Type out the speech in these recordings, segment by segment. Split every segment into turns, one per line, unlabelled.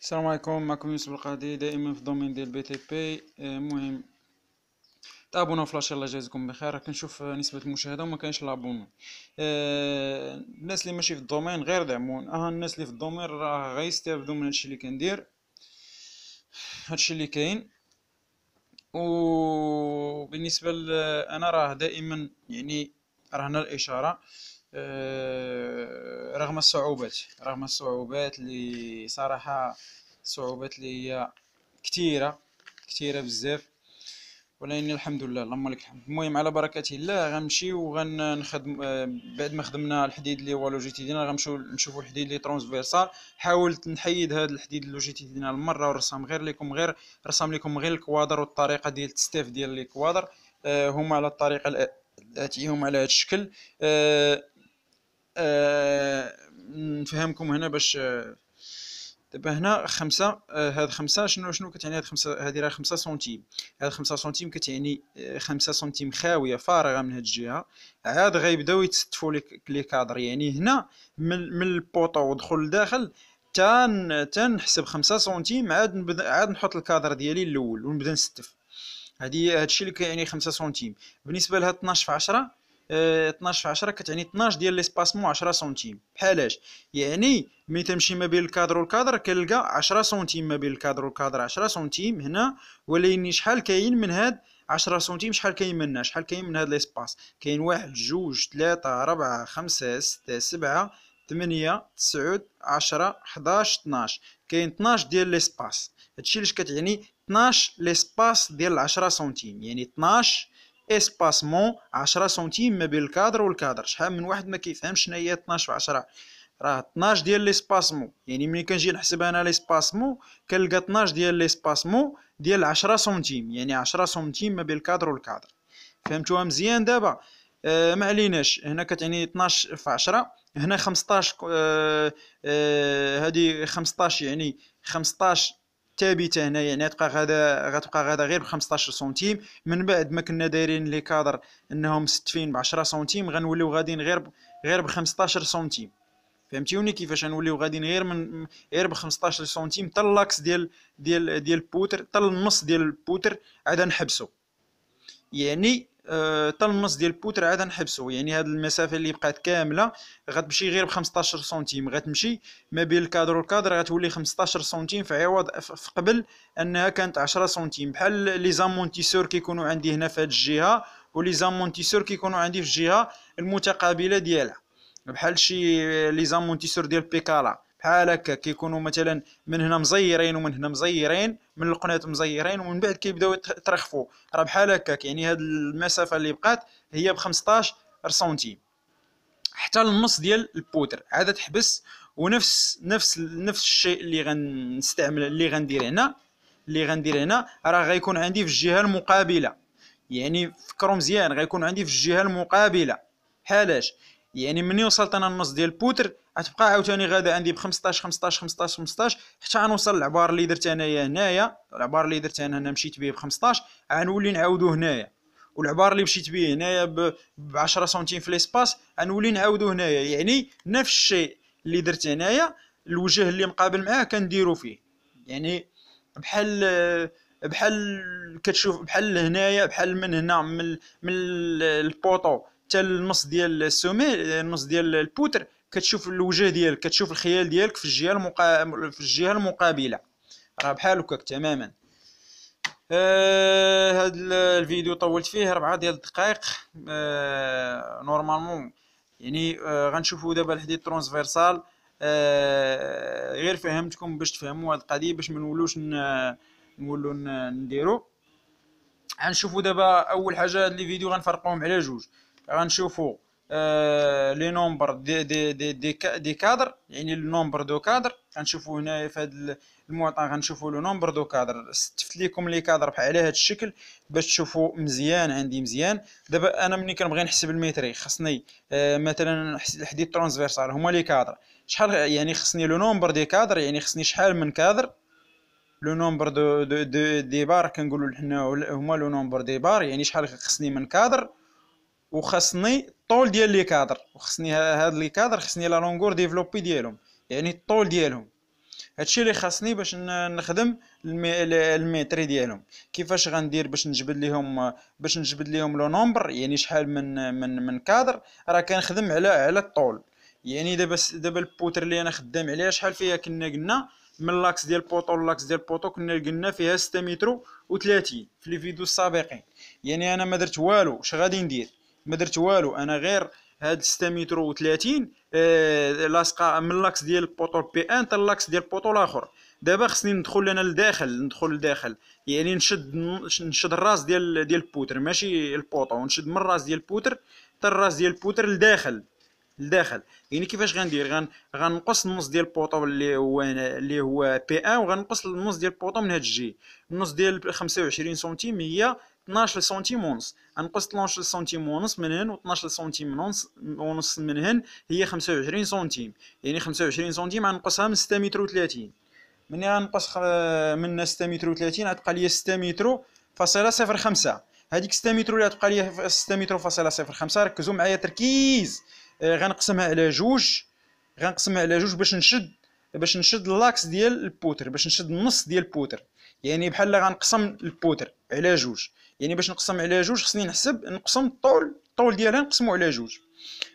السلام عليكم. معكم يوسف القاضي دائما في الدومين ديال بي تي بي. المهم تابوناو في لاشين. الله يجازيكم بخير. راك نشوف نسبة المشاهدة وما كاينش لابونو. الناس اللي ماشي في الدومين غير دعمون. الناس اللي في الدومين راه غيستافدوا من هادشي اللي كندير، هادشي اللي كاين. وبالنسبة انا راه دائما يعني رهنا الاشارة. رغم الصعوبات اللي صراحة، الصعوبات اللي هي كثيرة، كثيرة بزاف، ولكن الحمد لله، اللهم لك الحمد. المهم على بركة الله غنمشي وغنخدم. بعد ما خدمنا الحديد اللي هو لوجيتيدينال غنمشيو نشوفوا الحديد اللي ترونسفيرسال. حاولت نحيد هذا الحديد اللوجيتيدينال مرة ورسم غير الكوادر والطريقة ديال التستاف ديال الكوادر. هما على الطريقة التي هما على هذا الشكل. نفهمكم هنا باش. دابا هنا خمسة. هاد خمسة شنو كتعني؟ هاد خمسة هادي راه 5 سنتيم. هاد 5 سنتيم كتعني 5 سنتيم خاوية فارغة من هاد الجهة. عاد غيبداو يتستفوا لي كادر، يعني هنا من البوطو ودخل لداخل تا نحسب 5 سنتيم. عاد نحط الكادر ديالي الاول ونبدا نستف. هادشي اللي كيعني 5 سنتيم. بالنسبة لهاد 12 في 10، 12 في 10 كتعني 12 ديال ليسباسمون 10 سنتيم. بحالاش؟ يعني ملي تمشي ما بين الكادر والكادر كنلقى 10 سنتيم ما بين الكادر والكادر، 10 سنتيم هنا. ولكن شحال كاين من هاد 10 سنتيم؟ شحال كاين منها؟ شحال كاين من هاد ليسباس؟ كاين 1 2 3 4 5 6 7 8 9 10 11 12. كاين 12 ديال ليسباس. هادشي علاش كتعني 12 ليسباس ديال 10 سنتيم، يعني 12 اسباسمون 10 سنتيم ما بين الكادر والكادر. شحال من واحد ما كيفهمش شنو هي 12 في 10؟ راه 12 ديال ليسباسمون. يعني ملي كنجي نحسب انا ليسباسمون كنلقى 12 ديال ليسباسمون ديال 10 سنتيم، يعني 10 سنتيم ما بين الكادر والكادر. فهمتوها مزيان دابا؟ ما عليناش. هنا كتعني 12 في 10. هنا 15. هذه 15 يعني 15 ثابته هنا، يعني غتبقى غادا غير ب 15 سنتيم. من بعد ما كنا دايرين لي كادر انهم مستفين ب 10 سنتيم، غنوليو غاديين غير ب 15 سنتيم. فهمتوني كيفاش غنوليو غاديين غير ب 15 سنتيم حتى اللاكس ديال البوتر، حتى النص ديال البوتر عاد نحبسو. يعني حتى النص ديال البوتر عاد نحبسو. يعني هاد المسافه اللي بقات كامله غتمشي غير ب 15 سنتيم. غتمشي ما بين الكادر والكادر غتولي 15 سنتيم في عوض في قبل انها كانت 10 سنتيم. بحال لي زامونتيسور كيكونوا عندي هنا في هاد الجهه، ولي زامونتيسور كيكونوا عندي في الجهه المتقابله ديالها. بحال شي لي زامونتيسور ديال بيكالا بحال هكا كيكونوا مثلا من هنا مزيرين ومن هنا مزيرين، من القنات مزيرين ومن بعد كيبداو يترخفوا. راه بحال هكاك. يعني هاد المسافه اللي بقات هي ب 15 سنتيم حتى النص ديال البودر عاد تحبس. ونفس الشيء اللي غنستعمل اللي غندير هنا راه غيكون عندي في الجهه المقابله. يعني فكروا مزيان، غيكون عندي في الجهه المقابله. بحالاش؟ يعني مني وصلت انا النص ديال البوتر غتبقى عاوتاني غادا عندي ب 15 15 15 15 حتى غنوصل للعبار اللي درت انايا هنايا. العبار اللي درت انا هنا مشيت به ب 15، غنولي نعاودو هنايا. والعبار اللي مشيت به هنايا ب 10 سنتيم في ليسباس غنولي نعاودو هنايا. يعني نفس الشيء اللي درت هنايا الوجه اللي مقابل معاه كنديرو فيه. يعني بحال كتشوف بحال هنايا، بحال من هنا من البوطو حتى النص ديال السومي، النص ديال البوتر، كتشوف الوجه ديالك، كتشوف الخيال ديالك في الجهه المقابله. راه بحال هكاك تماما. هاد الفيديو طولت فيه 4 ديال الدقائق. نورمالمون يعني غنشوفوا دابا الحديد ترونسفيرسال. غير فهمتكم باش تفهموا هاد القضيه، باش ما نولوا نديرو. غنشوفوا دابا اول حاجه هاد لي فيديو غنفرقوهم على جوج. غنشوفوا لي نومبر دي كادر، يعني النومبر دو كادر. غنشوفوا هنا في هذا المعطى غنشوفوا لو نومبر دو كادر. استفت لكم لي كادر بحال على هذا الشكل باش تشوفوا مزيان عندي مزيان. دابا انا ملي كنبغي نحسب المتري خصني مثلا الحديد ترانسفيرسال هما لي كادر شحال. يعني خصني لو نومبر دي كادر، يعني خصني شحال من كادر. لو نومبر دي بار كنقولوا حنا هما لو نومبر دي بار، يعني شحال خصني من كادر. وخصني الطول ديال لي كادر، وخصني هاد لي كادر خصني لا لونغور ديفلوبي ديالهم، يعني الطول ديالهم. هادشي اللي خاصني باش نخدم الميتري ديالهم. كيفاش غندير باش نجبد ليهم لو نومبر، يعني شحال من كادر. راه كنخدم على الطول. يعني دابا البوتر اللي انا خدام عليها شحال فيها، كنا قلنا من لاكس ديال البوطو لاكس ديال البوطو كنا قلنا فيها 6 متر و30 في لي فيديو السابقين. يعني انا ما درت والو. اش غادي ندير؟ ما درت والو، انا غير هاد 6 متر و30 لاصقه من لاكس ديال البوطو بي ان حتى لاكس ديال البوطو الاخر. دابا خصني ندخل انا لداخل، يعني نشد الراس ديال البوتر، ماشي البوطو، ونشد من الراس ديال البوتر حتى الراس ديال البوتر لداخل. يعني كيفاش غندير؟ غنقص النص ديال البوطو اللي هو بي ان، وغنقص النص ديال البوطو من هاد الجي. النص ديال 25 سنتيم هي 12 سنتيم ونص. غنقص 12 سنتيم ونص من هنا، و12 سنتيم ونص من هنا، هي 25 سنتيم. يعني 25 سنتيم غنقصها من 6 متر و30. مني غنقص من 6 متر و30 غتبقى ليا 6 متر فاصله 05. هذيك 6 متر اللي غتبقى ليا 6 متر فاصله 05، ركزوا معايا تركيز. غنقسمها على جوج باش نشد اللاكس ديال البوتر، باش نشد النص ديال البوتر. يعني بحال غنقسم البوتر على جوج. يعني باش نقسم على جوج خصني نقسم الطول ديالها نقسمو على جوج.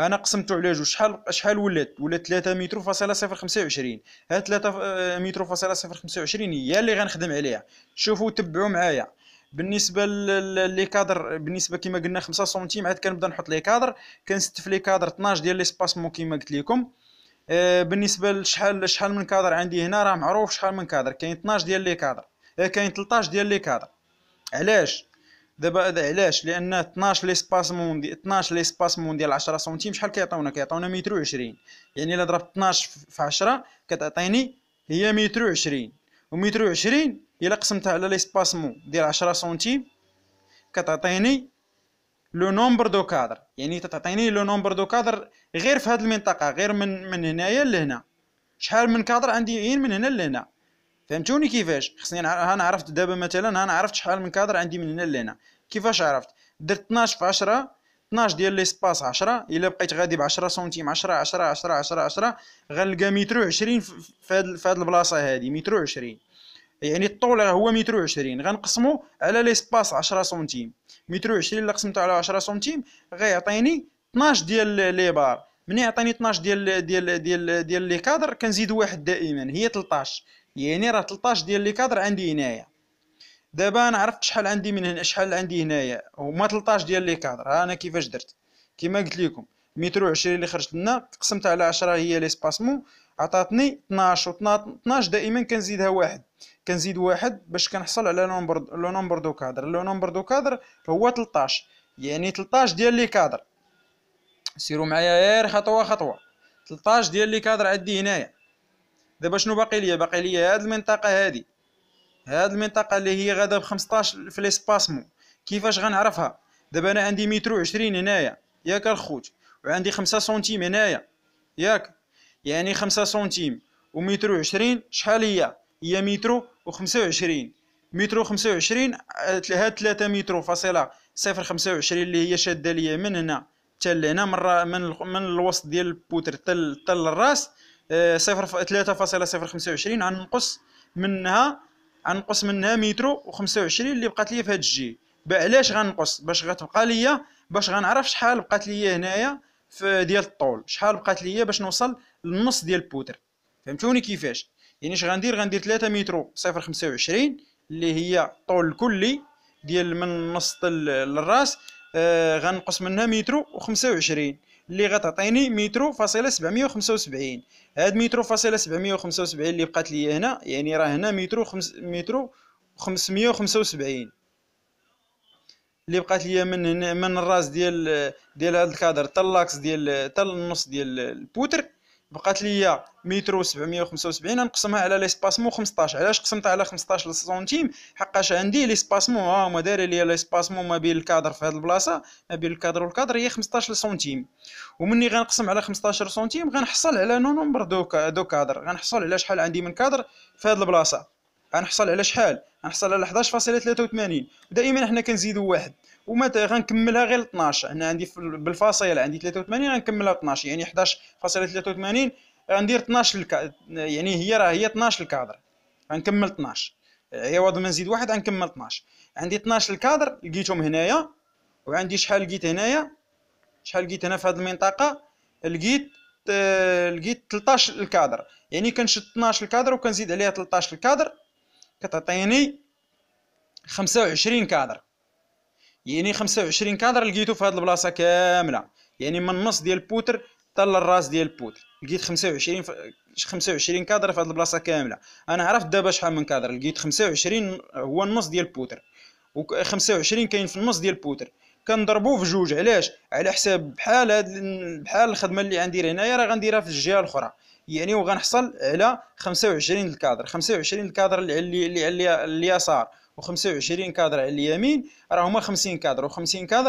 انا قسمته على جوج، شحال ولات 3 متر فاصله 025. هاد 3 متر فاصله 025 هي اللي غنخدم عليها. شوفوا تبعوا معايا. بالنسبه لي كادر، بالنسبه كما قلنا 5 سنتيم، عاد كنبدا نحط لي كادر. كنستف لي كادر 12 ديال لي سباسمون كما قلت لكم. بالنسبه لشحال من كادر عندي هنا، راه معروف شحال من كادر. كاين 12 ديال لي كادر، كاين 13 ديال لي كادر. علاش؟ دابا علاش؟ لان 12 لي سباسمون ديال 10 سنتيم شحال كيعطيونا متر و 20. يعني الا ضربت 12 في 10 كتعطيني هي متر و 20. ومتر و 20 الا قسمتها على لي سباسمون ديال 10 سنتيم كتعطيني لو نومبر دو كادر. يعني تعطيني لو نومبر دو كادر غير في هذه المنطقه، غير من هنايا لهنا. شحال من كادر عندي غير من هنا لهنا. فهمتوني كيفاش؟ خصني انا عرفت دابا مثلا، انا عرفت شحال من كادر عندي من هنا لهنا. كيفاش عرفت؟ درت 12 في 10، 12 ديال ليسباس 10. الا بقيت غادي ب 10 سنتيم، 10 10 10 10 10، غنلقى متر و 20 في هاد البلاصه هادي. متر و 20 يعني الطول هو متر و 20. غنقسمو على ليسباس 10 سنتيم. متر و 20 الا قسمته على 10 سنتيم غيعطيني 12 ديال لي بار. مني يعطيني 12 ديال لي كادر كنزيد واحد دائما، هي 13. يعني راه 13 ديال لي كادر عندي هنايا. دابا انا عرفت شحال عندي من هنا، شحال عندي هنايا هما 13 ديال لي كادر. ها انا كيفاش درت؟ كما قلت لكم متر و 20 اللي خرجت لنا قسمت على 10 هي لي سباسمون، عطاتني 12. و 12 دائما كنزيد واحد باش كنحصل على لو نومبر دو كادر. لو نومبر دو كادر هو 13. يعني 13 ديال لي كادر. سيروا معايا غير خطوه خطوه. 13 ديال لي كادر عندي هنايا. دابا شنو باقي ليا؟ باقي ليا هاد المنطقه هادي، هاد المنطقه اللي هي غادا ب 15 في ليسباسمون. كيفاش غنعرفها؟ دابا انا عندي متر و 20 هنايا ياك الخوت، وعندي 5 سنتيم هنايا ياك. يعني 5 سنتيم ومتر و 20 شحال هي متر و 25. متر و 25 هاد 3 متر فاصله 025 اللي هي شاده ليا من هنا حتى لهنا، من الوسط ديال البوتر حتى للراس. 3.025 غنقص منها متر و 25 اللي بقات ليا في هاد الجي. علاش غنقص؟ باش غتبقى ليا، باش غنعرف شحال بقات ليا هنايا في ديال الطول، شحال بقات ليا باش نوصل للنص ديال البوتر. فهمتوني كيفاش؟ يعني اش غندير 3 متر و 025 اللي هي الطول الكلي ديال من النص للراس. غنقص منها متر و 25 اللي غتعطيني متر فاصله 775. هاد متر فاصله 775 اللي بقات لي هنا، يعني راه هنا متر 575 اللي بقات لي من الراس ديال هاد الكادر حتى اللاكس حتى النص ديال البوتر. بقات لي متر 775. نقسمها على ليسباسمون 15. علاش قسمتها على 15 سنتيم؟ حقاش عندي ليسباسمون ها هما دايرين لي ليسباسمون ما بين الكادر في هاد البلاصه، ما بين الكادر والكادر هي 15 سنتيم. ومني غنقسم على 15 سنتيم غنحصل على نومبر دو كادر. غنحصل على شحال عندي من كادر في هاد البلاصه. غنحصل على شحال؟ غنحصل على 11.83. ودائما حنا كنزيدوا واحد وما غنكملها غير 12. هنا عندي بالفاصله عندي 83 غنكملها 12، يعني 11.83 غندير 12 يعني هي 12 الكادر، غنكمل 12 عوض ما نزيد واحد غنكمل 12. عندي 12 الكادر لقيتهم هنايا، وعندي شحال لقيت هنايا، شحال لقيت هنا في هذه المنطقه، لقيت لقيت 13 الكادر. يعني كنشد 12 الكادر وكنزيد عليها 13 الكادر كتعطيني 25 كادر. يعني 25 كادر لقيتو في هذه البلاصه كامله، يعني من النص ديال البوتر حتى للراس ديال البوتر لقيت 25 كادر في هذه البلاصه كامله. انا عرفت دابا شحال من كادر لقيت. 25 هو النص ديال البوتر، و25 كاين في النص ديال البوتر. كنضربو في جوج، علاش؟ على حساب بحال الخدمه اللي غندير هنايا راه غنديرها في الجهه الاخرى، يعني وغنحصل على 25 الكادر. 25 الكادر اللي على اليسار و25 كادر على اليمين راه هما 50 كادر، و50 كادر